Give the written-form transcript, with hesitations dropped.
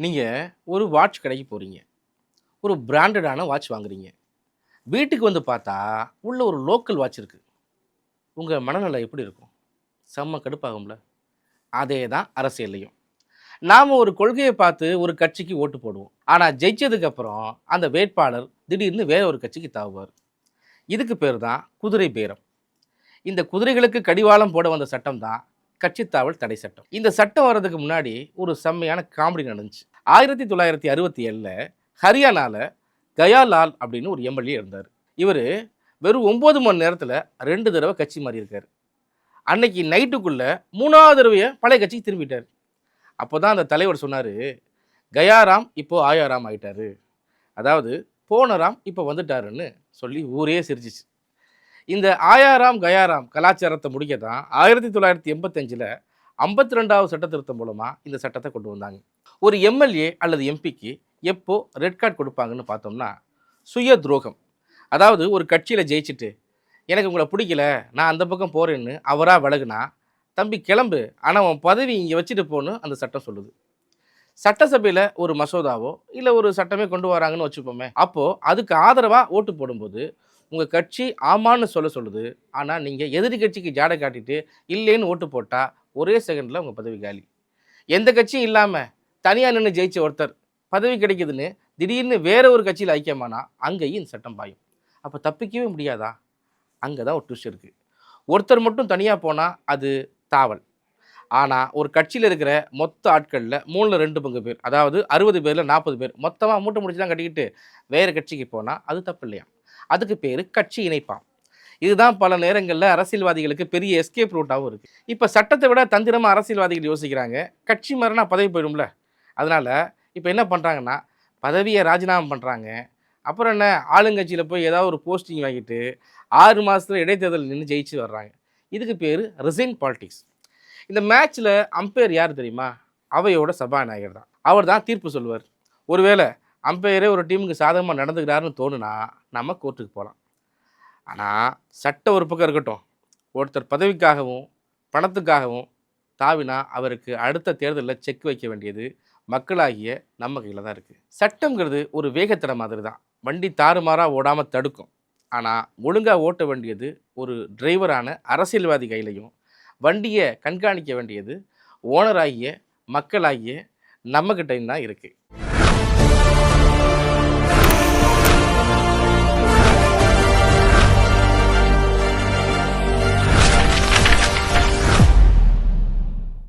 நீங்கள் ஒரு வாட்ச் கடைக்கு போகிறீங்க. ஒரு பிராண்டடான வாட்ச் வாங்குறீங்க. வீட்டுக்கு வந்து பார்த்தா, உள்ள ஒரு லோக்கல் வாட்ச் இருக்கு. உங்க மனநிலை எப்படி இருக்கும்? செம்ம கடுப்பாகும்ல? அதே தான் அரசியல்லயும். நாம ஒரு கொள்கைய பார்த்து ஒரு கட்சிக்கு ஓட்டு போடுவோம். ஆனா ஜெயிச்சதுக்கு அப்புறம் அந்த வேட்பாளர் திடீர்னு வேற ஒரு கட்சிக்கு தாவுவார். இதுக்கு பேர் தான் குதிரை பேரம். இந்த குதிரைகளுக்கு கடிவாளம் போட வந்த சட்டம் தான் கட்சி தாவல் தடை சட்டம். இந்த சட்டம் வர்றதுக்கு முன்னாடி ஒரு செம்மையான காமெடி நடந்துச்சு. 1967ல ஹரியானால கயாலால் அப்படின்னு ஒரு எம்எல்ஏ இருந்தார். இவர் வெறும் 9 மணி நேரத்தில் 2 தடவை கட்சி மாறி இருக்காரு. அன்னைக்கு நைட்டுக்குள்ள 3வது தடவையை பழைய கட்சிக்கு திரும்பிட்டார். அப்போ தான் அந்த தலைவர் சொன்னார், கயாராம் இப்போ ஆயாராம் ஆயிட்டாரு. அதாவது போனராம் இப்போ வந்துட்டாருன்னு சொல்லி ஊரே சிரிச்சிச்சு. இந்த ஆயாராம் கயாராம் கலாச்சாரத்தை முடிக்க தான் 1985ல் 52வது சட்ட திருத்தம் மூலமாக இந்த சட்டத்தை கொண்டு வந்தாங்க. ஒரு எம்எல்ஏ அல்லது எம்பிக்கு எப்போ ரெட் கார்டு கொடுப்பாங்கன்னு பார்த்தோம்னா, சுய துரோகம். அதாவது ஒரு கட்சியில் ஜெயிச்சுட்டு எனக்கு உங்களை பிடிக்கல, நான் அந்த பக்கம் போகிறேன்னு அவராக விலகுனா, தம்பி கிளம்பு, ஆனால் உன் பதவி இங்கே வச்சுட்டு போன்னு அந்த சட்டம் சொல்லுது. சட்டசபையில் ஒரு மசோதாவோ இல்லை ஒரு சட்டமே கொண்டு வராங்கன்னு வச்சுப்போமே, அப்போது அதுக்கு ஆதரவாக ஓட்டு போடும்போது உங்கள் கட்சி ஆமான்னு சொல்லுது. ஆனால் நீங்கள் எதிரி கட்சிக்கு ஜாடை காட்டிட்டு இல்லைன்னு ஓட்டு போட்டால் ஒரே செகண்டில் உங்கள் பதவி காலி. எந்த கட்சியும் இல்லாமல் தனியாக நின்று ஜெயிச்ச ஒருத்தர் பதவி கிடைக்குதுன்னு திடீர்னு வேற ஒரு கட்சியில் ஐக்கியமானா அங்கேயும் இந்த சட்டம் பாயும். அப்போ தப்பிக்கவே முடியாதா? அங்கே தான் ஒரு ட்விஸ்ட் இருக்குது. ஒருத்தர் மட்டும் தனியாக போனால் அது தாவல். ஆனால் ஒரு கட்சியில் இருக்கிற மொத்த ஆட்களில் 3/2 பங்கு பேர், அதாவது 60 பேரில் 40 பேர் மொத்தமாக மூட்டை முடிச்சு தான் கட்டிக்கிட்டு வேறு கட்சிக்கு போனால் அது தப்பு இல்லையா? அதுக்கு பேர் கட்சி இணைப்பாம். இதுதான் பல நேரங்களில் அரசியல்வாதிகளுக்கு பெரிய எஸ்கேப் ரூட்டாகவும் இருக்குது. இப்போ சட்டத்தை விட தந்திரமாக அரசியல்வாதிகள் யோசிக்கிறாங்க. கட்சி மாறினா பதவி போயிடும்ல. அதனால் இப்போ என்ன பண்ணுறாங்கன்னா, பதவியை ராஜினாமா பண்ணுறாங்க. அப்புறம் என்ன, ஆளுங்கட்சியில் போய் ஏதாவது ஒரு போஸ்டிங் வாங்கிட்டு 6 மாதத்தில் இடைத்தேர்தல் நின்று ஜெயிச்சு வர்றாங்க. இதுக்கு பேர் ரிசைன் பாலிடிக்ஸ். இந்த மேட்ச்சில் அம்பையர் யார் தெரியுமா? அவையோட சபாநாயகர் தான். அவர் தான் தீர்ப்பு சொல்லுவார். ஒருவேளை அம்பையரே ஒரு டீமுக்கு சாதகமாக நடந்துக்கிறாருன்னு தோணுனா நம்ம கோர்ட்டுக்கு போகலாம். ஆனால் சட்டம் ஒரு பக்கம் இருக்கட்டும், ஒருத்தர் பதவிக்காகவும் பணத்துக்காகவும் தாவினா அவருக்கு அடுத்த தேர்தலில் செக் வைக்க வேண்டியது மக்களாகிய நம்ம கையில் தான் இருக்குது. சட்டங்கிறது ஒரு வேகத்தடை மாதிரி தான். வண்டி தாறுமாறாக ஓடாமல் தடுக்கும். ஆனால் ஒழுங்காக ஓட்ட வேண்டியது ஒரு டிரைவரான அரசியல்வாதி கையிலையும், வண்டியை கண்காணிக்க வேண்டியது ஓனராகிய மக்களாகிய நம்மக்கிட்டையும் தான் இருக்குது.